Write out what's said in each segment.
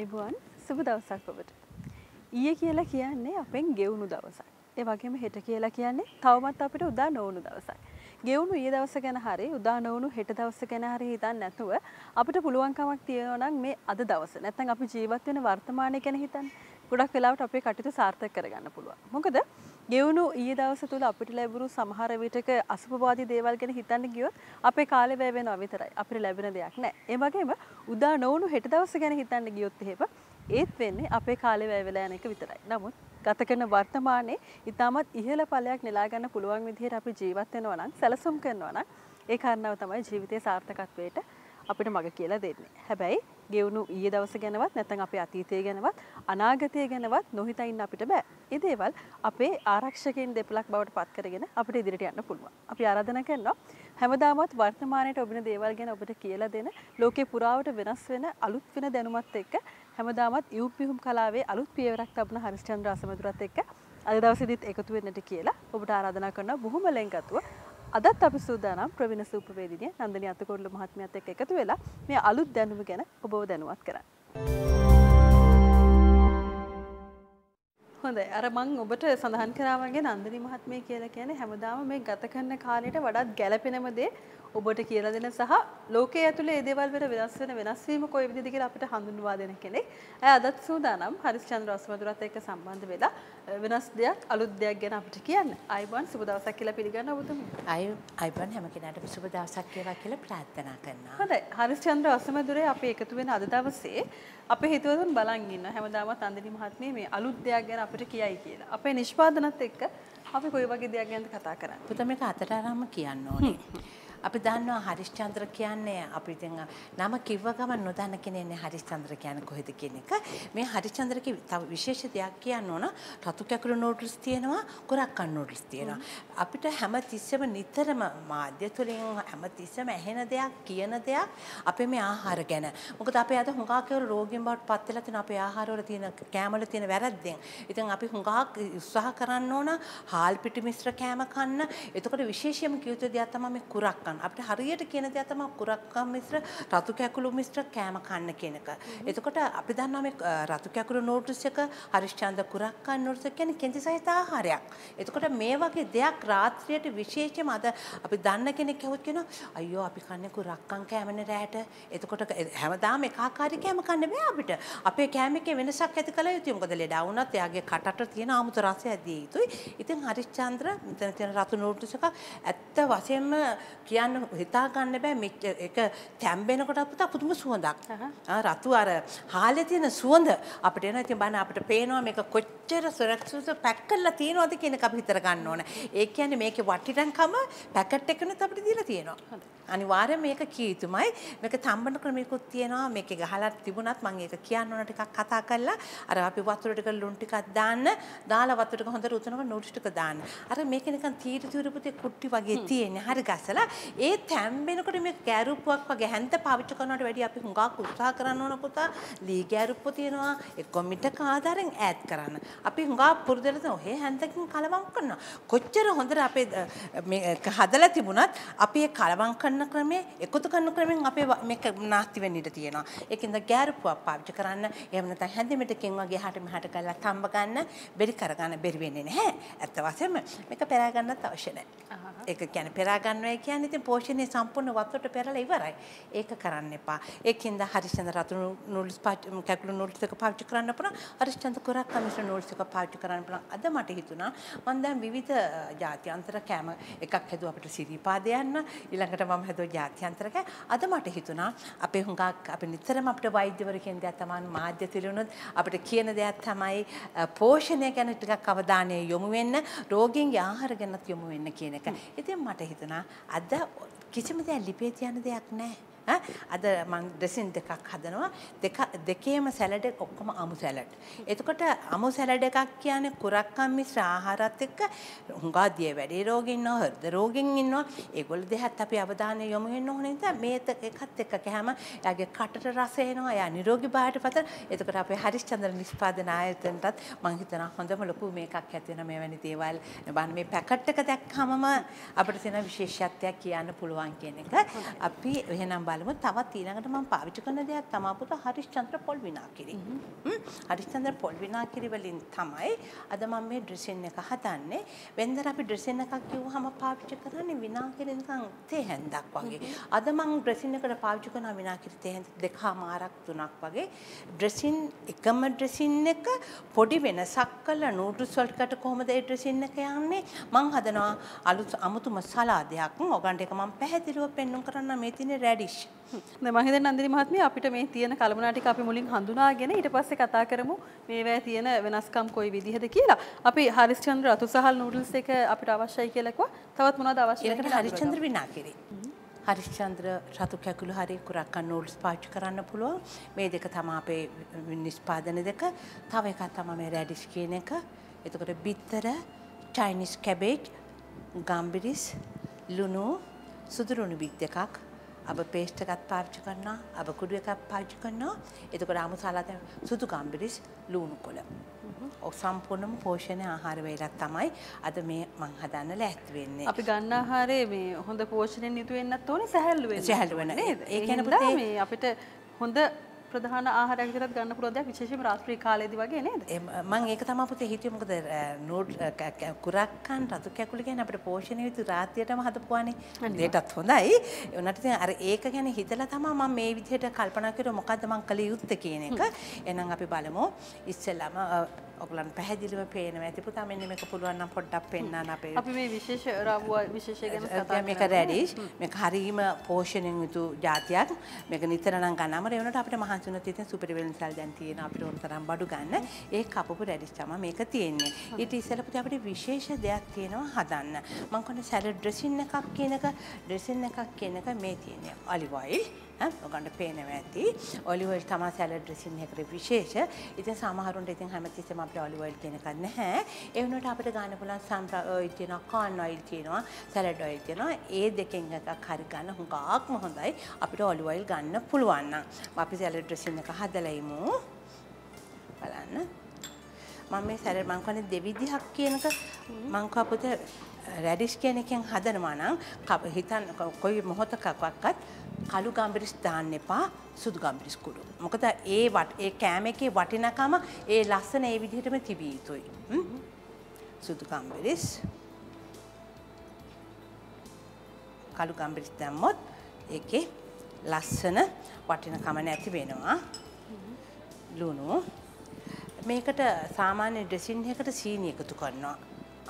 ආයිබෝන් සුබ දවසක් ඔබට. ඊයේ කියලා කියන්නේ අපෙන් ගෙවුණු දවසක්. ඒ වගේම හෙට කියලා කියන්නේ තවමත් අපිට උදා නොවුණු දවසක්. ගෙවුණු ඊයේ දවස ගැන හරි උදා නොවුණු හෙට දවස ගැන හරි හිතන්නේ නැතුව අපිට පුළුවන්කමක් තියෙනවා නම් මේ අද දවස නැත්නම් අපි ජීවත් වෙන වර්තමානය ගැන හිතන්න. ගොඩක් වෙලාවට අපේ කටයුතු සාර්ථක කරගන්න පුළුවන්. මොකද ගෙවුණු ඊයේ දවස තුල අපිට ලැබුණු සමහර විටක අසුභවාදී දේවල් ගැන හිතන්න ගියොත් අපේ කාලේ වැය වෙනවා විතරයි. අපිට ලැබෙන දෙයක් නැහැ. ඒ වගේම උදා නොවුණු හෙට දවස ගැන හිතන්න ගියොත් එහෙම ඒත් වෙන්නේ අපේ කාලේ වැය වෙලා යන එක විතරයි. නමුත් ගත කරන වර්තමානයේ ඊටමත් ඉහළ ඵලයක් නෙලා ගන්න පුළුවන් විදිහට අපි ජීවත් වෙනවා නම් සැලසුම් කරනවා නම් ඒ කාරණාව තමයි ජීවිතයේ සාර්ථකත්වයට අපිට මඟ කියලා දෙන්නේ. හැබැයි ගෙවුණු ඊයේ දවස ගැනවත් නැත්නම් අපේ අතීතය ගැනවත් අනාගතය ගැනවත් නොහිතා ඉන්න අපිට බෑ. ඒ දේවල් අපේ ආරක්ෂකයන් දෙපළක් බවට පත් කරගෙන අපිට ඉදිරියට යන්න පුළුවන්. අපි ආරාධනා කරනවා හැමදාමත් වර්තමානයේ ඔබින දේවල් ගැන ඔබට කියලා දෙන ලෝකේ පුරාවට වෙනස් වෙන අලුත් වෙන දැනුමත් එක්ක හැමදාමත් යූපිහුම් කලාවේ අලුත් පියවරක් තබන හරිස්චන්ද්‍ර අසමදුරත් එක්ක අද දවසේදීත් එකතු වෙන්නට කියලා ඔබට ආරාධනා කරනවා බොහොම ලෙන්ගතුව. අදත් අපි සූදානම් ප්‍රවීණ සූපවේදිනිය නන්දනී අතකොඩ්ඩු මහත්මියත් එක්ක එකතු වෙලා මේ අලුත් දැනුම ගැන ඔබව දැනුවත් කරන්න. හොඳයි අර මම ඔබට සඳහන් කරා වගේ නන්දනී මහත්මිය කියලා කියන්නේ හැමදාම මේ ගත කරන කාලයට වඩාත් ගැළපෙනම දේ ඔබට කියලා දෙන සහ ලෝකයේ ඇතුලේ මේ දේවල් වල වෙනස් වීම කොයි විදිහද කියලා අපිට හඳුන්වා දෙන කෙනෙක්. අදත් සූදානම් හරිස්චන්ද්‍ර අස්මදුරත් එක්ක සම්බන්ධ වෙලා වෙනස් දෙයක් අලුත් දෙයක් ගැන අපිට කියන්න. ආයිබෝන් සුබ දවසක් කියලා පිළිගන්නවා ඔබතුමී. ආයිබෝන් හැම කෙනාටම සුබ දවසක් වේවා කියලා ප්‍රාර්ථනා කරනවා. හොඳයි හරිස්චන්ද්‍ර අස්මදුරේ අපි එකතු වෙන අද දවසේ අපේ හිතවතුන් බලන් ඉන්න හැමදාමත් නන්දනී මහත්මිය මේ අලුත් දෙයක් ගැන අපිට කියයි කියලා. අපේ නිෂ්පාදනත් එක්ක අපි කොයි වගේ දෙයක් ගැනද කතා කරන්නේ? පුතා මේක අතට අරන්ම කියන්න ඕනේ. අපි දන්නවා හරිස්චන්ද්‍ර කියන්නේ අපි දැන් නම කිව්ව ගමන් නොදන්න කෙනෙන්නේ හරිස්චන්ද්‍ර කියන්නේ කොහෙද කියන එක. මේ හරිස්චන්ද්‍රගේ තව විශේෂ දෙයක් කියන්න ඕන. රතු කැකුළු නූඩල්ස් තියෙනවා, කොරක්කන් නූඩල්ස් තියෙනවා. අපිට හැම තිස්සෙම නිතරම මාධ්‍ය තුලින් හැම තිස්සෙම ඇහෙන දෙයක්, කියන දෙයක් අපේ මේ ආහාර ගැන. මොකද අපේ අද හුඟක් ඒවල රෝගීන් බවට පත් වෙලා තියෙන අපේ ආහාරවල තියෙන කෑමවල තියෙන වැරද්දෙන්. ඉතින් අපි හුඟක් උත්සාහ කරන්න ඕන හාල් පිටි මිශ්‍ර කෑම කන්න. එතකොට විශේෂයෙන්ම කියුතු දෙයක් තමයි මේ කුරක්කන්. අපිට හරියට කියන දේ තමයි කුරක්කන් මිශ්‍ර රතු කැකුළු මිශ්‍ර කෑම කන්න කියන එක. එතකොට අපි දන්නවා මේ රතු කැකුළු නූඩල්ස් එක හරිස්චන්ද්‍ර කුරක්කන් නූඩල්ස් කියන්නේ කෙන්ති සහිත ආහාරයක්. එතකොට මේ වගේ දෙයක් රාත්‍රියට විශේෂයෙන්ම අද අපි දන්න කෙනෙක් ඇහුවොත් කියනවා අයියෝ අපි කන්නේ කුරක්කන් කෑමනේ රැට. එතකොට හැමදාම එකාකාරී කෑම කන්න බෑ අපිට. අපේ කෑම එකේ වෙනසක් ඇති කළ යුතුයි. මොකද ලෙඩා වුණත් එයාගේ කටට තියෙන ආමුතු රසය දිය යුතුයි. ඉතින් හරිස්චන්ද්‍ර මෙතන තියෙන රතු නූඩල්ස් එක ඇත්ත වශයෙන්ම කියන්න හිතා ගන්න බෑ ඒක තැම්බෙනකොට පුතා පුදුම සුවඳක්. රතු අර හාලේ තියෙන සුවඳ අපිට එනවා. ඉතින් බලන්න අපිට පේනවා මේක කොච්චර සුරක්ෂිතව පැක් කරලා තියෙනවද කියන එක අපි හිතර ගන්න ඕන. ඒ කියන්නේ මේකේ වටිනකම පැකට් එකනත් අපිට දීලා තියෙනවා. අනිවාර්යයෙන් මේක කිය යුතුමයි. මේක තම්බන ක්‍රමයකුත් තියෙනවා. මේකේ ගහලා තිබුණත් මම ඒක කියන්න ඕන ටිකක් කතා කරලා අර අපි වතුර ටික ලුණු ටිකක් දාන්න. දාලා වතුර ටික හොඳට උතුනකොට නූඩල්ස් ටික දාන්න. අර මේක නිකන් තීරු තීරු පුතේ කුට්ටි වගේ තියෙන්නේ. හරි ගසලා ඒ තැම්බෙනකොට මේ ගෑරුප්පුවක් වගේ හැන්ත පාවිච්චි කරනවට වැඩිය අපි හුඟක් උත්සාහ කරන්න ඕන පුතා. ලී ගෑරුප්පු තියෙනවා. එක්ක මිටක ආධාරයෙන් ඈඩ් කරන්න. අපි හුඟක් පුරුදුලා තියෙන ඔහේ හැන්තකින් කලවම් කරනවා. කොච්චර හොඳට අපේ මේ හදලා තිබුණත් අපි ඒ කලවම් කරන ක්‍රමේ එකතු කරන ක්‍රමෙන් අපේ මේක නාස්ති වෙන්න ඉඩ තියෙනවා. ඒකින්ද ගෑරුප්පුවක් පාවිච්චි කරන්න. එහෙම නැත්නම් හැන්දි මිටකින් වගේ එහාට මෙහාට කරලා තම්බ ගන්න. බෙරි කරගන්න බැරි වෙන්නේ නැහැ. ඇත්ත වශයෙන්ම මේක පෙරා ගන්නත් අවශ්‍ය නැහැ. ඒක කියන්නේ පෙරා ගන්නවා කියන්නේ ඉතින් පෝෂණය සම්පූර්ණ වතුරට පෙරලා ඉවරයි. ඒක කරන්න එපා. ඒකින්ද හරිස්චන්ද්‍ර රතු නූඩල්ස් කැකුළු නූඩල්ස් එක පාවිච්චි කරන්න පුළුවන්. හරිස්චන්ද්‍ර කොරක්කන් මිශ්‍ර නූඩල්ස් එක පාවිච්චි කරන්න පුළුවන්. අද මට හිතුණා මම දැන් විවිධ ජාත්‍යන්තර කෑම එකක් හැදුවා අපිට සිරිපාද යන්න. ඊළඟට මම හැදුවා ජාත්‍යන්තර කෑ. අද මට හිතුණා අපේ හුඟක් අපි නිතරම අපිට වෛද්‍යවරු කියන දේ තමයි මාධ්‍ය තිලුණොත් අපිට කියන දෙයක් තමයි පෝෂණය ගැන ටිකක් අවධානය යොමු වෙන්න, රෝගීන්ගේ ආහාර ගැනත් යොමු වෙන්න කියන එක. ඉතින් මට හිතුණා අද කිසිම දෙයක් ලිපේ තියන්න දෙයක් නැහැ. අද මම ඩ්‍රෙසින් දෙකක් හදනවා. දෙකේම සැලඩ් එක ඔක්කොම අමු සැලඩ්. එතකොට අමු සැලඩ් එකක් කියන්නේ කුරක්කන් මිශ්‍ර ආහාරات එක්ක හුඟා දිය වැඩි රෝගීන් ඉන්නවා, හෘද රෝගීන් ඉන්නවා. ඒගොල්ලෝ දෙහත් අපි අවධානය යොමු වෙන්න ඕනේ නිසා මේක එකත් එක්ක කෑම එයාගේ කටට රස එනවා. එයා නිරෝගී භාවයට පතන. එතකොට අපේ හරිස්චන්ද්‍ර නිෂ්පාදන ආයතනයටත් මම හිතනවා හොඳම ලොකු මේකක් ඇති වෙන මෙවැනි දේවල්. බලන්න මේ පැකට් එක දැක්කමම අපිට තියෙන විශේෂත්වයක් කියන්න පුළුවන් කියන එක. අපි එහෙනම් බලමු තවත් ඊළඟට මම පාවිච්චි කරන දෙයක් තමයි පුතා හරිස්චන්ද්‍ර පොල් විනාකිරි. හරිස්චන්ද්‍ර පොල් විනාකිරි වලින් තමයි අද මම මේ ඩ්‍රෙසින් එක හදන්නේ. වෙනදට අපි ඩ්‍රෙසින් එකක් කිව්වහම පාවිච්චි කරන්නේ විනාකිරි නිකන් තේ හැන්දක් වගේ. අද මම ඩ්‍රෙසින් එකට පාවිච්චි කරන විනාකිරි තේ හැන්ද 2.5 3ක් වගේ. ඩ්‍රෙසින් එකම ඩ්‍රෙසින් එක පොඩි වෙනසක් කළා නූඩ්ල්ස් වලට කොහොමද ඒ ඩ්‍රෙසින් එක යන්නේ? මම හදනවා අමුතුම සලාදයක්. ඔයගන්ට එක මම පැහැදිලිව පෙන්වන්න කරන්න මේ තියෙන රැඩිෂ්. දැන් මම හිතන්නේ නන්දිනි මහත්මිය අපිට මේ තියෙන කලමනා ටික අපි මුලින් හඳුනාගෙන ඊට පස්සේ කතා කරමු මේවැය තියෙන වෙනස්කම් කොයි විදිහද කියලා. අපි හරිස්චන්ද්‍ර රතු සහල් නූඩල්ස් එක අපිට අවශ්‍යයි කියලා කිව්වා. තවත් මොනවද අවශ්‍ය? ඊළඟට හරිස්චන්ද්‍ර විනාකිරි. හරිස්චන්ද්‍ර රතු කැකුළු හරි කුරක්කන් නූඩල්ස් පාවිච්චි කරන්න පුළුවන්. මේ දෙක තමයි අපේ නිෂ්පාදන දෙක. තව එකක් තමයි මේ රැඩිෂ් කියන එක. එතකොට බිත්තර, චයිනීස් කැබේජ්, ගම්බිරිස්, ලුණු, සුදුරුණු බිත් දෙකක්, අබ පේස්ට් එකක් පාවිච්චි කරනවා, අබ කුඩු එකක් පාවිච්චි කරනවා. එතකොට ආමු සලාද සුදු ගම්බිරිස්, ලුණු කොළ. ඔය සම්පූර්ණම පෝෂණ ආහාර වේලක් තමයි අද මේ මම හදන්න ලෑස්ති වෙන්නේ. අපි ගන්න ආහාරයේ මේ හොඳ පෝෂණයෙන් යුතු වෙන්නත් ඕනේ සැහැල්ලු වෙන්න. සැහැල්ලු වෙන්න. ඒ කියන්නේ පුතේ මේ අපිට හොඳ ප්‍රධාන ආහාරයක් විතරක් ගන්න පුළුවන් දෙයක් විශේෂයෙන්ම රාත්‍රී කාලේදී වගේ නේද? මම ඒක තමයි පුතේ හිතුවේ මොකද කුරක්කන් රතු කැකුළු කියන්නේ අපිට පෝෂණය යුතු රාත්‍රියටම හදපුවානේ. ඒකටත් හොඳයි. ඒ වුණාට ඉතින් අර ඒක ගැන හිතලා තමයි මම මේ විදිහට කල්පනා කරුවා මොකද්ද මම කළ යුත්තේ කියන එක. එහෙනම් අපි බලමු ඉස්සෙල්ලාම ඔයගලන් පැහැදිලිව පේනවා ඇති පුතා මෙන්න මේක පුළුවන් නම් පොඩ්ඩක් පෙන්නන්න අපේ අපි මේ විශේෂ රාවුව විශේෂය ගැන කතා කරමු. මේක රැඩිෂ් මේක හරීම පෝෂණයෙන් යුතු જાතියක්. මේක නිතර නම් ගන්නම ඒ වුණාට අපිට මහන්සි වුණොත් ඉතින් සුපර් වෙලන්සල් දැන් තියෙන අපිට ඕන තරම් බඩු ගන්න. ඒ කපපු රැඩිෂ් තමයි මේක තියෙන්නේ. ඊට ඉස්සෙල්ලා පුතා අපිට විශේෂ දෙයක් තියෙනවා හදන්න. මම කියන්නේ සැලඩ් ඩ්‍රෙසින් එකක් කියන එක මේ තියෙන්නේ ඔලිව් ඔයිල්. ඔයගොල්ලන්ට පේනවා ඇති. ඔලිව් ඔයිල් තමයි සැලඩ් ඩ්‍රෙසින් එකට විශේෂ. ඉතින් සමහරුන්ට ඉතින් හැමතිස්සෙම අපිට ඔලිව් ඔයිල් කියන එකක් නැහැ. ඒ වුණාට අපිට ගන්න පුළුවන් සන්ෆ්ලවර් ඔයිල් තියෙනවා, කෝන් ඔයිල් තියෙනවා, සැලඩ් ඔයිල් තියෙනවා. ඒ දෙකෙන් එකක් හරි ගන්න හුඟක්ම හොඳයි. අපිට ඔලිව් ඔයිල් ගන්න පුළුවන් නම්. අපි සැලඩ් ඩ්‍රෙසින් එක හදලා ඉමු. බලන්න. මම මේ සැලඩ් මං කියන්නේ දෙවිධයක් කියනක මං කපුත රැඩිෂ් කියන එකෙන් හදනවා නම් හිතන්න කොයි මොහොතකවත් කළු ගම්බිරිස් දාන්න එපා සුදු ගම්බිරිස් කුඩු. මොකද ඒ කෑම එකේ වටිනකම ඒ ලස්සන ඒ විදිහටම තිබිය යුතුයි. සුදු ගම්බිරිස් කළු ගම්බිරිස් දැම්මොත් ඒකේ ලස්සන වටිනකම නැති වෙනවා. ලුණු මේකට සාමාන්‍ය ඩ්‍රෙසින් එකකට සීනි එකතු කරනවා.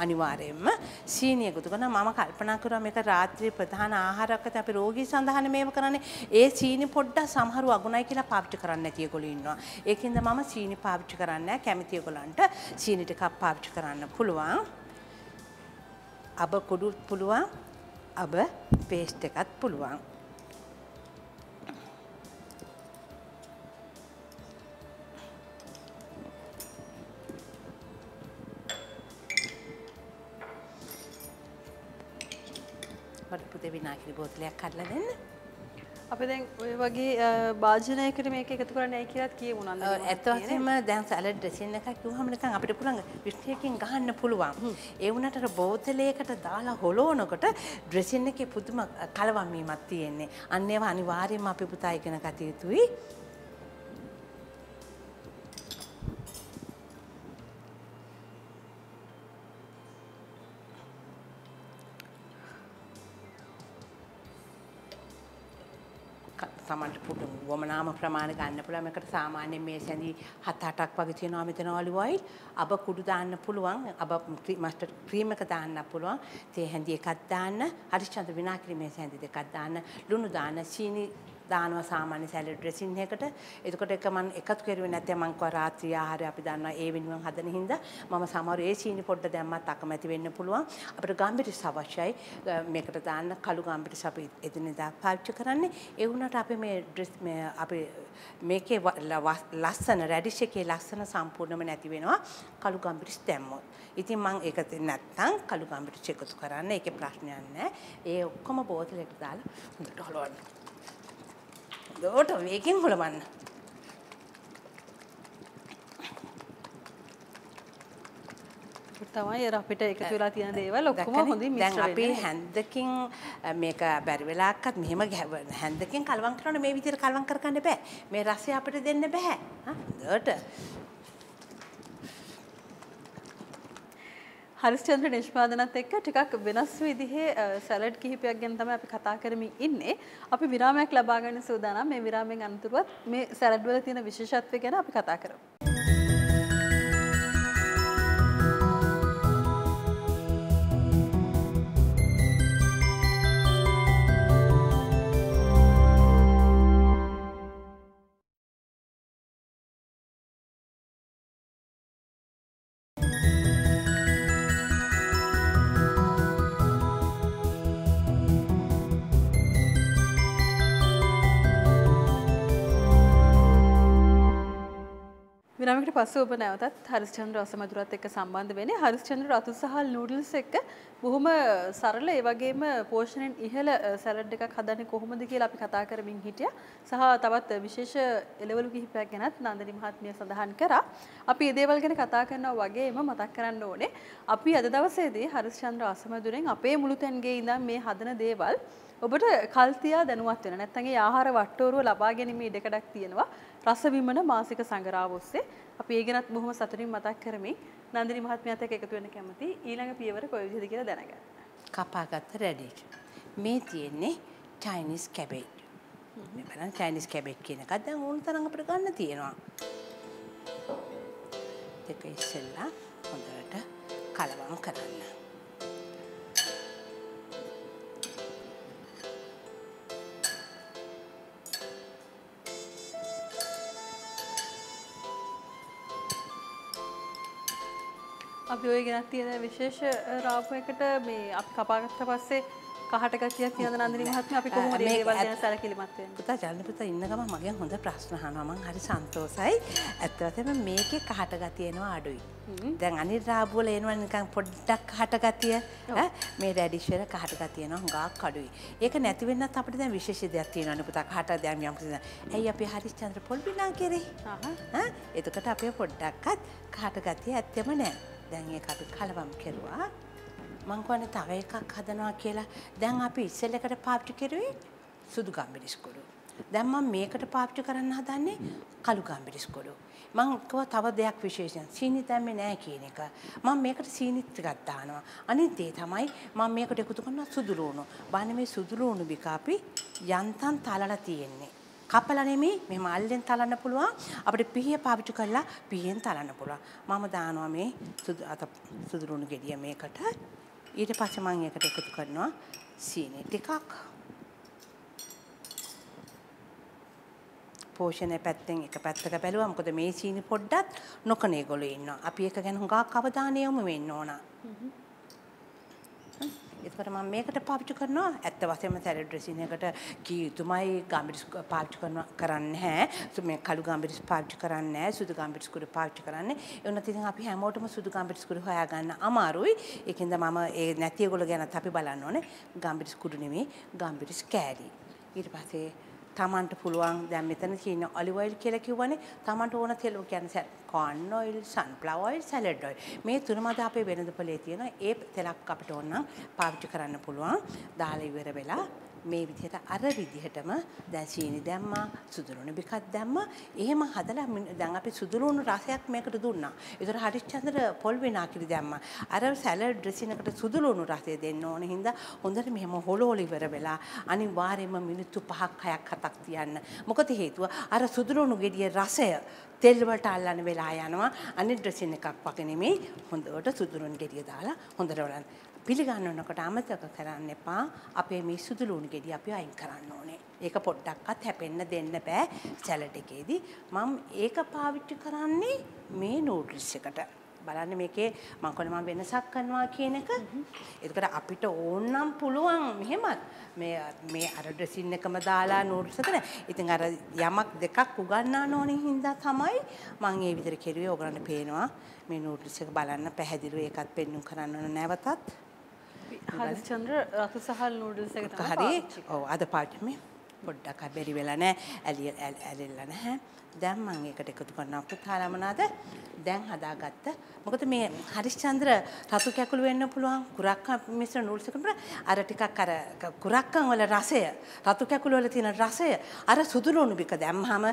අනිවාර්යයෙන්ම සීනි එකතු කරනවා. මම කල්පනා කරුවා මේක රාත්‍රී ප්‍රධාන ආහාරයකට අපි රෝගී සඳහන් මේව කරන්නේ. ඒ සීනි පොඩ්ඩක් සමහරව අගුණයි කියලා පාවිච්චි කරන්නේ නැති ඒගොල්ලෝ ඉන්නවා. ඒකින්ද මම සීනි පාවිච්චි කරන්නේ නැහැ. කැමති ඒගොල්ලන්ට සීනි ටිකක් පාවිච්චි කරන්න පුළුවන්. අබ කුඩු පුළුවන්. අබ පේස්ට් එකත් පුළුවන්. පුතේ විනාකිරි බෝතලයක් කඩලා දෙන්න. අපි දැන් ඔය වගේ භාජනයකට මේක එකතු කරන්නයි කියලාත් කියමු නන්ද. ඇත්ත වශයෙන්ම දැන් සලාඩ් ඩ්‍රෙසින් එකක් කිව්වම නිකන් අපිට පුළුවන් විශ්ලේෂණයකින් ගහන්න පුළුවන්. ඒ වුණාට අර බෝතලයකට දාලා හොලවනකොට ඩ්‍රෙසින් එකේ පුදුම කලවම් වීමක් තියෙන්නේ. අන්න ඒවා අනිවාර්යයෙන්ම අපි පුතා ඉගෙන ගත යුතුයි. සමහරට පුඩු වමනාම ප්‍රමාණය ගන්න පුළුවන්. මේකට සාමාන්‍යයෙන් මේ සැඳි 7-8ක් වගේ තියෙනවා මෙතන ඔලිව් ඔයිල්. අබ කුඩු දාන්න පුළුවන්. අබ මස්ටර්ඩ් ක්‍රීම් එක දාන්න පුළුවන්. තේ හැඳි එකක් දාන්න. හරිස්චන්ද්‍ර විනාකිරි මේ සැඳි දෙකක් දාන්න. ලුණු දාන්න. සීනි දානවා සාමාන්‍ය සැලඩ් ඩ්‍රෙසින් එකට. එතකොට එක මම එකතු කරුවේ නැත්නම් මම කව රාත්‍රී ආහාරය අපි දන්නවා ඒ වෙනුවෙන් හදන හින්දා මම සමහර ඒ සීනි පොඩ්ඩ දැම්මත් අකමැති වෙන්න පුළුවන්. අපිට ගම්බිරිස් අවශ්‍යයි. මේකට දාන්න කළු ගම්බිරිස් අපි එදිනෙදා පාවිච්චි කරන්නේ. ඒ වුණාට අපි මේ අපි මේකේ ලස්සන රැඩිෂ් එකේ ලස්සන සම්පූර්ණම නැති වෙනවා කළු ගම්බිරිස් දැම්මොත්. ඉතින් මම ඒක නැත්තම් කළු ගම්බිරිස් එකතු කරන්න ඒකේ ප්‍රශ්නයක් නැහැ. ඒ ඔක්කොම බෝතලෙට දාලා හොඳට හොලවන්න. දොට වේගෙන් හොලවන්න. එතකොට තමයි අර අපිට එකතු වෙලා තියෙන දේවල් ඔක්කොම හොඳින් මිශ්‍ර දැන් අපි වෙන්නේ. හැන්දකින් මේක බැරි වෙලාවක්වත් මෙහෙම හැන්දකින් කලවම් කරනකොට මේ විදිහට කලවම් කරගන්න බෑ. මේ රසය අපිට දෙන්න බෑ. හොඳට හරිස්චන්ද්‍ර නිෂ්පාදනත් එක්ක ටිකක් වෙනස් විදිහේ සැලඩ් කිහිපයක් ගැන තමයි අපි කතා කරමින් ඉන්නේ. අපි විරාමයක් ලබා ගන්න සූදානම්. මේ විරාමයෙන් අනතුරුවත් මේ සැලඩ් වල තියෙන විශේෂත්වය ගැන අපි කතා කරමු. විරාමයකට පස්සේ ඔබ නැවතත් හරිස්චන්ද්‍ර අසමදුරත් එක්ක සම්බන්ධ වෙන්නේ. හරිස්චන්ද්‍ර රතු සහල් නූඩල්ස් එක්ක බොහොම සරල ඒ වගේම පෝෂණයෙන් ඉහළ සැලඩ් එකක් හදන්නේ කොහොමද කියලා අපි කතා කරමින් හිටියා. සහ තවත් විශේෂ එළවලු කිහිපයක් ගැනත් නන්දිනි මහත්මිය සඳහන් කරා. අපි මේ දේවල් ගැන කතා කරනවා වගේම මතක් කරන්න ඕනේ. අපි අද දවසේදී හරිස්චන්ද්‍ර අසමදුරෙන් අපේ මුළුතැන්ගේ ඉඳන් මේ හදන දේවල් ඔබට කල් තියා දැනුවත් වෙන නැත්නම් ඒ ආහාර වට්ටෝරුව ලබා ගැනීම ඉඩකඩක් තියෙනවා. රස විමන මාසික සංගරාව ඔස්සේ අපි ඒ ගැනත් බොහොම සතුටින් මතක් කරමින් නන්දිනි මහත්මියත් එක්ක එකතු වෙන්න කැමති ඊළඟ පියවර කොයි විදිහද කියලා දැනගන්න. කපාගත්ත රැඩිෂ්. මේ තියෙන්නේ චයිනීස් කැබේජ්. මේ බලන්න චයිනීස් කැබේජ් කියන එකක් දැන් ඕන තරම් අපිට ගන්න තියෙනවා. දෙක ඉස්සෙල්ලා හොඳට කලවම් කරන්න. අපි ඔය ගෙනත් තියෙන විශේෂ රාපුවකට මේ අපි කපාගත්ත පස්සේ කහට ගතියක් තියෙන නන්දිනි මහත්මිය අපි කොහොමද මේ දේවල් ගැන සැලකිලිමත් වෙන්නේ? පුතා ජල්න පුතා ඉන්න ගමන් මගෙන් හොඳ ප්‍රශ්න අහනවා. මං හරි සන්තෝසයි. ඇත්ත වශයෙන්ම මේකේ කහට ගතිය එනවා අඩුයි. දැන් අනිත් රාබු වල එනවා නිකන් පොඩ්ඩක් කහට ගතිය. මේ රැඩිෂ් වල කහට ගතිය එනවා හුඟක් අඩුයි. ඒක නැති වෙන්නත් අපිට දැන් විශේෂ දෙයක් තියෙනවානේ පුතා. කහට දැන් යම් කිසි ඇයි අපි හරිස්චන්ද්‍ර පොල් බිනා කරේ? එතකොට අපේ පොඩ්ඩක්වත් කහට ගතිය ඇත්තෙම නැහැ. දැන් ඒක අපි කලවම් කෙරුවා. මං කියන්නේ තව එකක් හදනවා කියලා. දැන් අපි ඉස්සෙල්ලකට පාවිච්චි කරුවේ සුදු ගම්බිරිස් කුඩු. දැන් මම මේකට පාවිච්චි කරන්න හදන්නේ කළු ගම්බිරිස් කුඩු. මං කිව්වා තව දෙයක් විශේෂයක්. සීනි දැම්මේ නැහැ කියන එක. මම මේකට සීනිත් ටිකක් දානවා. අනිත් දේ තමයි මම මේකට එකතු කරනවා සුදු ලුණු. බලන්න මේ සුදු ලුණු බික අපි යන්තම් තලලා තියෙන්නේ. කපලා නෙමෙයි මෙහෙම අල්ලෙන් තලන්න පුළුවන්. අපිට පිහිය පාවිච්චි කරලා පිහියෙන් තලන්න පුළුවන්. මම දානවා මේ සුදු ලුණු ගෙඩිය මේකට. ඊට පස්සේ මම ඒකට එකතු කරනවා සීනි ටිකක්. පෝෂණය පැත්තෙන් එක පැත්තක බැලුවා. මොකද මේ සීනි පොඩ්ඩක් නොකන ඒගොල්ලෝ ඉන්නවා. අපි ඒක ගැන හුඟක් අවධානය යොමු වෙන්න ඕන. ඒකට මම මේකට පාවිච්චි කරනවා ඇත්ත වශයෙන්ම සැලඩ් ඩ්‍රෙසින් එකට කී යුතුමයි ගම්බිරිස් පාවිච්චි කරන්නේ නැහැ. මේ කළු ගම්බිරිස් පාවිච්චි කරන්නේ නැහැ. සුදු ගම්බිරිස් කුඩු පාවිච්චි කරන්නේ. ඒ වුණත් ඉතින් අපි හැමෝටම සුදු ගම්බිරිස් කුඩු හොයාගන්න අමාරුයි. ඒකින්ද මම ඒ නැති ඒගොල්ලෝ ගැනත් අපි බලන්න ඕනේ. ගම්බිරිස් කුඩු නෙමෙයි ගම්බිරිස් කෑලි. ඊට පස්සේ තමන්ට පුළුවන් දැන් මෙතන තියෙන ඔලිව් ඔයිල් කියලා කිව්වනේ තමන්ට ඕන තෙල් කියන්නේ corn oil, sunflower oil, salad oil. මේ තුනම අද අපේ වෙළඳපොලේ තියෙන ඒ තෙලක් අපිට ඕන නම් පාවිච්චි කරන්න පුළුවන්. දාලා ඉවර වෙලා මේ විදිහට අර විදිහටම දැන් සීනි දැම්මා, සුදු ලුණු බිකක් දැම්මා. එහෙම හදලා දැන් අපි සුදු ලුණු රසයක් මේකට දුන්නා. ඒතර හරිස්චන්ද්‍ර පොල් විනාකිරි දැම්මා. අර සැලඩ් ඩ්‍රෙසින් එකට සුදු ලුණු රසය දෙන්න ඕන හින්දා හොඳට මෙහෙම හොලෝල ඉවර වෙලා අනිවාර්යයෙන්ම මිනිත්තු 5ක් 6ක් 7ක් තියන්න. මොකද හේතුව අර සුදු ලුණු ගෙඩියේ රසය තෙල් වලට අල්ලන්න වෙලා යනවා. අනිත් ඩ්‍රෙසින් එකක් වගේ නෙමෙයි. හොඳට සුදු ලුණු ගෙඩිය දාලා හොඳට වලන්න. පිළිගන්නනකොට අමතක කරන්න එපා අපේ මේ සුදු ලුණු ගෙඩිය අපි අයින් කරන්න ඕනේ. ඒක පොඩ්ඩක්වත් හැපෙන්න දෙන්න බෑ සැලඩ් එකේදී. මම ඒක පාවිච්චි කරන්නේ මේ නූඩල්ස් එකට. බලන්න මේකේ මම කොහොම වෙනසක් කරනවා කියන එක. ඒකට අපිට ඕනනම් පුළුවන් මෙහෙමත් මේ අර ඩ්‍රෙසින් එකම දාලා නූඩල්ස් එකට. ඉතින් අර යමක් දෙකක් උගන්වන්න ඕනේ හින්දා තමයි මම මේ විදිහට කෙරුවේ. ඔයගලන්ට පේනවා මේ නූඩල්ස් එක බලන්න පැහැදිලිව ඒකත් පෙන්වන්න කරන්න ඕන නැවතත්. හරිස්චන්ද්‍ර රතු සහල් නූඩල්ස් එක තමයි හරි. ඔව් අද පාවිච්චි මේ පොඩ්ඩක් බැරි වෙලා නැහැ ඇලෙලා නැහැ. දැන් මම ඒකට එකතු කරනවා පුතාලා මොනවාද? දැන් හදාගත්ත. මොකද මේ හරිස්චන්ද්‍ර රතු කැකුළු වෙන්න පුළුවන් කුරක්කන් මිශ්‍ර නූල් සකම්බර අර ටිකක් අර කුරක්කන් වල රසය රතු කැකුළු වල තියෙන රසය අර සුදු ලුණු බික දැම්මම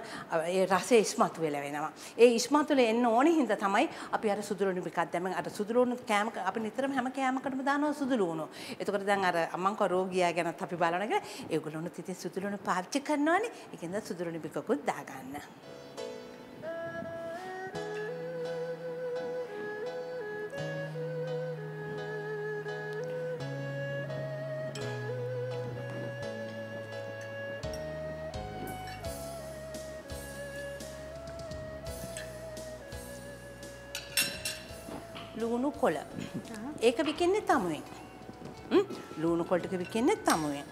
ඒ රසය ඉස්මතු වෙලා වෙනවා. ඒ ඉස්මතු වෙලා එන්න ඕනේ හින්දා තමයි අපි අර සුදු ලුණු බිකක් දැම්මම අර සුදු ලුණු කෑම අපි නිතරම හැම කෑමකටම දානවා සුදු ලුණු. එතකොට දැන් අර අම්මන් කෝ රෝගියා ගැනත් අපි බලනවා කියලා ඒගොල්ලොන්ට ඉතින් සුදු ලුණු පාවිච්චි කරනවානේ. ඒකෙන්ද සුදු ලුණු බිකකුත් දාගන්න. ලුණු කොළ. ඒක විකින්නේ තමුවෙන්. ලුණු කොළ ටික විකින්නේ තමුවෙන්.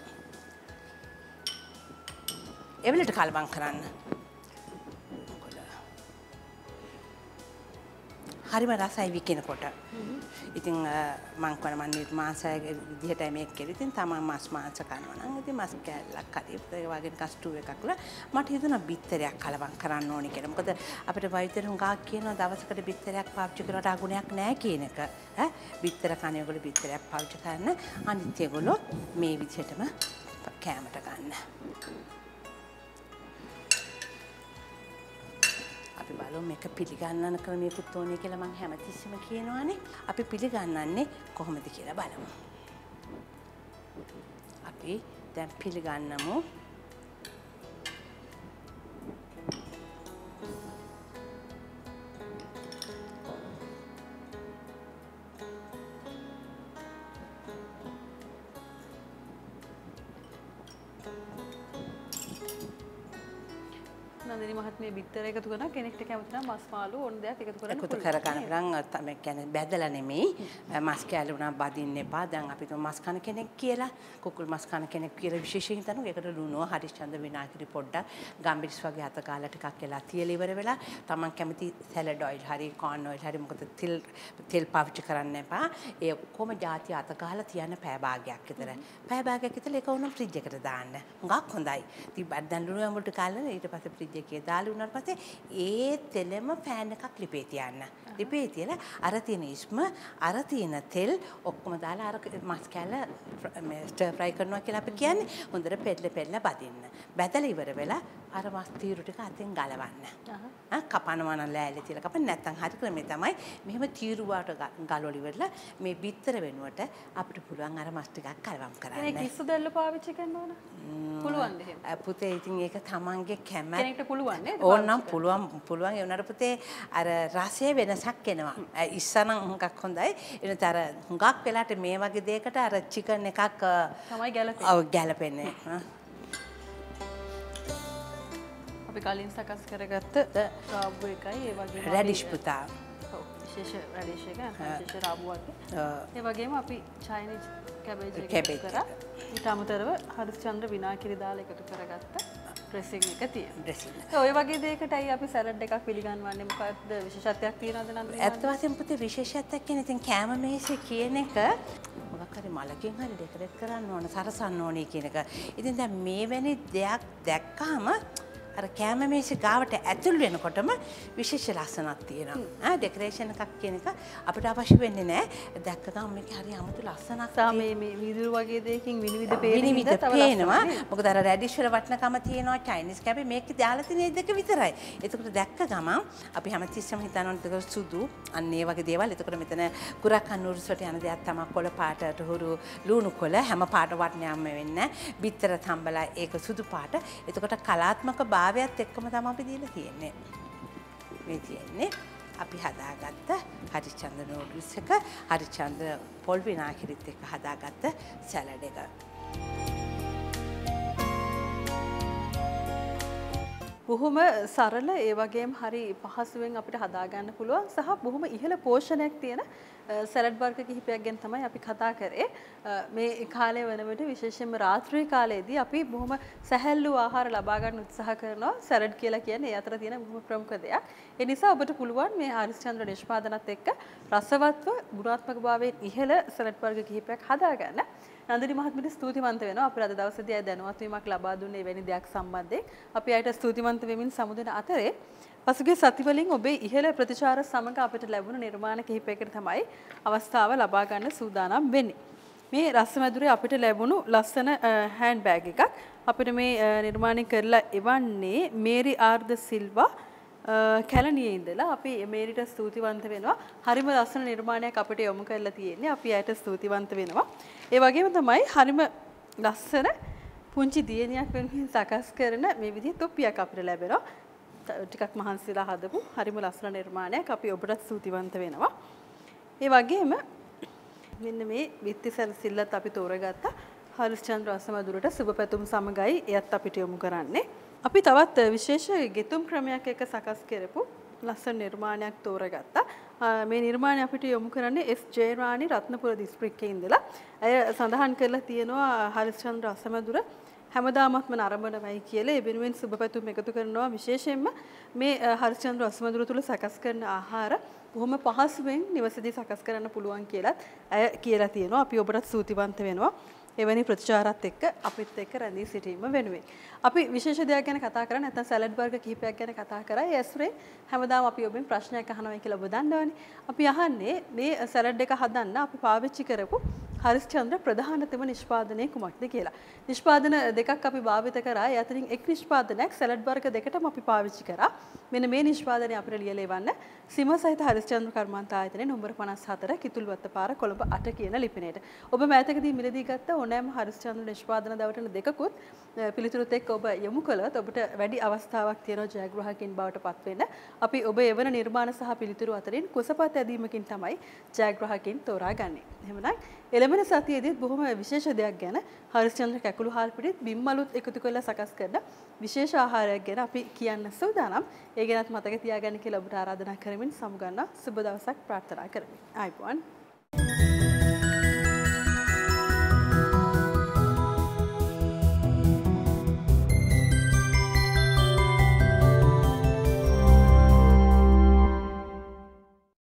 එවලට කලවම් කරන්න. හරිම රසයි විකිනකොට. ඉතින් මං කරන මන් නිර්මාංශය විදිහට මේක කෙරේ. ඉතින් තමන් මස් මාංශ කනවා නම් ඉතින් මස් කෑල්ලක් හරි ඒ වගේ කස්ටු එකක් ල මට හිතුණා බිත්තරයක් කලවම් කරන්න ඕනේ කියලා. මොකද අපිට වෛද්‍යවරු හුඟක් කියනවා දවසකට බිත්තරයක් පාවිච්චි කරලා අගුණයක් නැහැ කියන එක. බිත්තර කන ඒගොල්ලෝ බිත්තරයක් පාවිච්චි කරන අනිත් ඒගොල්ලෝ මේ විදිහටම කෑමට ගන්න. අපි බලමු මේක පිළිගන්නන ක්‍රමයකට ඕනේ කියලා මම හැමතිස්සෙම කියනවානේ. අපි පිළිගන්නන්නේ කොහොමද කියලා බලමු. අපි දැන් පිළිගන්නමු. නන්දිනී මහත්මිය බිත්තර එකතු කරන කෙනෙක්ට කැමති නම් මස් මාළු ඕන දෙයක් එකතු කරන්න පුළුවන්. එකතු කර ගන්න තමයි කියන්නේ බැදලා නෙමෙයි. මස් කෑලි උනා බදින්න එපා. දැන් අපි තුමු මස් කන කෙනෙක් කියලා කුකුල් මස් කන කෙනෙක් කියලා විශේෂයෙන් හිතනවා. ඒකට ලුණුව හරිස්චන්ද විනාගිරි පොඩ්ඩක් ගම්බිරිස් වගේ අත ගාලා ටිකක් එලා තියලා ඉවර වෙලා තමන් කැමති සැලඩ් ඔයිල් හරි කෝන් ඔයිල් හරි මොකද තෙල් පාවිච්චි කරන්න එපා. ඒ ඔක්කොම ಜಾති අත ගාලා තියන්න පැය භාගයක් විතර. පැය භාගයක් විතර ඒක උණු ෆ්‍රිජ් එකට දාන්න. හුඟක් හොඳයි. ඉතින් දැන් ලුණුව වලට කාලා ඊට පස්සේ ෆ්‍රිජ් එකේ දාලා උනාට පස්සේ ඒ තෙලම ෆෑන් එකක් ලිපේ තියන්න. ලිපේ තියලා අර තියෙන ඉස්ම අර තියෙන තෙල් ඔක්කොම දාලා අර මස් කෑල්ල ස්ටර් ෆ්‍රයි කරනවා කියලා අපි කියන්නේ. හොඳට පෙරල බදින්න. බැදලා ඉවර වෙලා අර මස් තීරු ටික අතින් ගලවන්න. කපනවා නම් ලෑල්ලේ තියලා කපන්න නැත්නම් හරි ක්‍රමේ තමයි මෙහෙම තීරු වාට ගලවලා ඉවරලා මේ බිත්තර වෙනුවට අපිට පුළුවන් අර මස් ටිකක් කලවම් කරන්න. ඒක කිස්සු දැල්ල පාවිච්චි කරන්න ඕන. පුළුවන් දෙහෙම. පුතේ ඉතින් ඒක තමන්ගේ කැමැත්ත. කෙනෙක්ට පුළුවන් නේද? ඕනනම් පුළුවන් ඒ උනාට පුතේ අර රසයේ වෙනසක් එනවා. ඉස්සනම් හුඟක් හොඳයි. එනත අර හුඟක් වෙලාට මේ වගේ දෙයකට අර චිකන් එකක් තමයි ගැලපෙන්නේ. ඔව් ගැලපෙන්නේ. අපි කලින් සකස් කරගත්ත රාබු එකයි ඒ වගේම රැඩිෂ් පුතා. ඔව් විශේෂ රැඩිෂ් එක විශේෂ රාබු වගේ. ඒ වගේම අපි චයිනීස් කැබේජ් එක කරා. ඊට අමතරව හරිස්චන්ද්‍ර විනාගිරි දාලා එකතු කරගත්ත ඩ්‍රෙසින් එක තියෙනවා. ඩ්‍රෙසින්. ඔය වගේ දෙයකටයි අපි සලාඩ් එකක් පිළිගන්වන්නේ. මොකක්ද විශේෂත්වයක් තියෙනවද නන්දිනී? ඇත්ත වශයෙන්ම පුතේ විශේෂත්වයක් කියන්නේ ඉතින් කැම මේසේ කියන එක මොකක් හරි මලකින් හරි ඩෙකොරේට් කරන්න ඕන සරසන්න ඕනේ කියන එක. ඉතින් දැන් මේ වැනි දෙයක් දැක්කම අර කැම මේසේ ගාවට ඇතුල් වෙනකොටම විශේෂ ලස්සනක් තියෙනවා. ඩෙකොරේෂන් එකක් කියන එක අපිට අවශ්‍ය වෙන්නේ නැහැ. දැක්ක ගමන් මේක හරි 아무තු ලස්සනක්. මේ විදුරු වගේ දෙයකින් විනිවිද පේනවා. මොකද අර රැඩිෂ් වල වටනකම තියෙනවා චයිනීස් කැබේ මේක දාලා තියෙන දෙක විතරයි. එතකොට දැක්ක ගමන් අපි හැමතිස්සෙම හිතනවා සුදු අන්න ඒ වගේ දේවල්. එතකොට මෙතන කුරක්කන් නූඩ්ස් වලට යන දෙයක් තමයි කොළ පාටට හුරු ලුණු කොළ හැම පාට වටනයක්ම වෙන්නේ. බිත්තර තම්බලා ඒක සුදු පාට. එතකොට කලාත්මක භාවයත් එක්කම තමයි අපි දීලා තියෙන්නේ. මේ තියෙන්නේ අපි හදාගත්ත හරිචන්ද්‍ර නූඩ්ල්ස් එක හරිචන්ද්‍ර පොල් විනාගිරිත් එක්ක හදාගත්ත සලාඩ් එක. බොහොම සරල ඒ වගේම හරි පහසුවෙන් අපිට හදාගන්න පුළුවන් සහ බොහොම ඉහළ පෝෂණයක් තියෙන සලාඩ් වර්ග කිහිපයක් ගැන තමයි අපි කතා කරේ. මේ කාලේ වන විට විශේෂයෙන්ම රාත්‍රී කාලයේදී අපි බොහොම සැහැල්ලු ආහාර ලබා ගන්න උත්සාහ කරනවා. සලාඩ් කියලා කියන්නේ ඒ අතර තියෙන බොහොම ප්‍රමුඛ දෙයක්. ඒ නිසා ඔබට පුළුවන් මේ හරිස්චන්ද්‍ර නිෂ්පාදනත් එක්ක රසවත්ව ගුණාත්මක භාවයෙන් ඉහළ සලාඩ් වර්ග කිහිපයක් හදාගන්න. නන්දිනි මහත්මියට ස්තුතිවන්ත වෙනවා. අපි අද දවසේදී අය දැනුවත් වීමක් ලබා දුන්නේ එවැනි දෙයක් සම්බන්ධයෙන්. අපි අයට ස්තුතිවන්ත වෙමින් සමුදෙන අතරේ පසුගිය සතිවලින් ඔබේ ඉහළ ප්‍රතිචාර සමග අපිට ලැබුණු නිර්මාණ කිහිපයකට තමයි අවස්ථාව ලබා ගන්න සූදානම් වෙන්නේ. මේ රසමැදුරේ අපිට ලැබුණු ලස්සන හෑන්ඩ් බෑග් එකක් අපිට මේ නිර්මාණය කරලා එවන්නේ මේරි ආර්ද සිල්වා කැලණියේ ඉඳලා. අපි මේරිට ස්තුතිවන්ත වෙනවා. හරිම ලස්සන නිර්මාණයක් අපිට යොමු කරලා තියෙන්නේ. අපි ඇයට ස්තුතිවන්ත වෙනවා. ඒ වගේම තමයි හරිම ලස්සන පුංචි දියණියක් වෙනුවෙන් සකස් කරන මේ විදිහේ තොප්පියක් අපිට ලැබෙනවා. ටිකක් මහන්සිලා හදපු හරිම ලස්සන නිර්මාණයක්. අපි ඔබට ස්තුතිවන්ත වෙනවා. ඒ වගේම මෙන්න මේ විත්තිසල් සිල්ලත් අපි තෝරගත්තා. හරිස්චන්ද්‍ර රසමදුරට සුබ පැතුම් සමගයි එයත් අපිට යොමු කරන්නේ. අපි තවත් විශේෂ ගෙතුම් ක්‍රමයක් එක්ක සකස් කරපු ලස්සන නිර්මාණයක් තෝරගත්තා. මේ නිර්මාණය අපිට යොමු කරන්නේ එස් ජයරාණි රත්නපුර දිස්ත්‍රික්කයේ ඉඳලා. ඇය සඳහන් කරලා තියෙනවා හරිස්චන්ද්‍ර රසමදුර හැමදාමත්ම නරඹනවයි කියලා. ඒ වෙනුවෙන් සුබ පැතුම් එකතු කරනවා. විශේෂයෙන්ම මේ හරිස්චන්ද්‍ර රසමදුර තුල සකස් කරන ආහාර බොහොම පහසුවෙන් නිවසේදී සකස් කරන්න පුළුවන් කියලා ඇය කියලා තියෙනවා. අපි ඔබට ස්තුතිවන්ත වෙනවා. එවැනි ප්‍රතිචාරات එක්ක අපිත් එක්ක රැඳී සිටීම වෙනුවෙන්. අපි විශේෂ දෙයක් ගැන කතා කරා නැත්නම් සලාඩ් වර්ග කිහිපයක් ගැන කතා කරා. ඒ ඇසුරේ හැමදාම අපි ඔබෙන් ප්‍රශ්නයක් අහනවා කියලා ඔබ දන්නවනේ. අපි අහන්නේ මේ සලාඩ් එක හදන්න අපි පාවිච්චි කරපු හරිස්චන්ද්‍ර ප්‍රධානතම නිෂ්පාදනය කුමක්ද කියලා. නිෂ්පාදන දෙකක් අපි භාවිත කරා. ඒ අතරින් එක් නිෂ්පාදනයක් සලාඩ් වර්ග දෙකටම අපි පාවිච්චි කරා. මෙන්න මේ නිෂ්පාදනය අපිට ලියලා එවන්න සිම සහිත හරිස්චන්ද්‍ර කර්මාන්ත ආයතනයේ නම්බර 54 කිතුල්වත්ත පාර කොළඹ 8 කියන ලිපිනයට. ඔබ මෑතකදී මිලදී ගත්ත ඕනෑම හරිස්චන්ද්‍ර නිෂ්පාදන දවටන දෙකකුත් පිළිතුරුත් එක්ක ඔබ යොමු කළොත් ඔබට වැඩි අවස්ථාවක් තියෙනවා ජයග්‍රාහකින් බවට පත් වෙන්න. අපි ඔබ එවන නිර්මාණ සහ පිළිතුරු අතරින් කුසපත් ඇදීමකින් තමයි ජයග්‍රාහකින් තෝරාගන්නේ. එහෙමනම් එළඹෙන සතියේදීත් බොහොම විශේෂ දෙයක් ගැන හරිස්චන්ද්‍ර කැකුළු හාල් පිටිත් බිම්මලුත් එකතු කරලා සකස් කරන විශේෂ ආහාරයක් ගැන අපි කියන්න සූදානම්. ඒ ගැනත් මතක තියාගන්න කියලා ඔබට ආරාධනා කරමින් සමුගන්නවා. සුබ දවසක් ප්‍රාර්ථනා කරමි. ආයිබෝන්.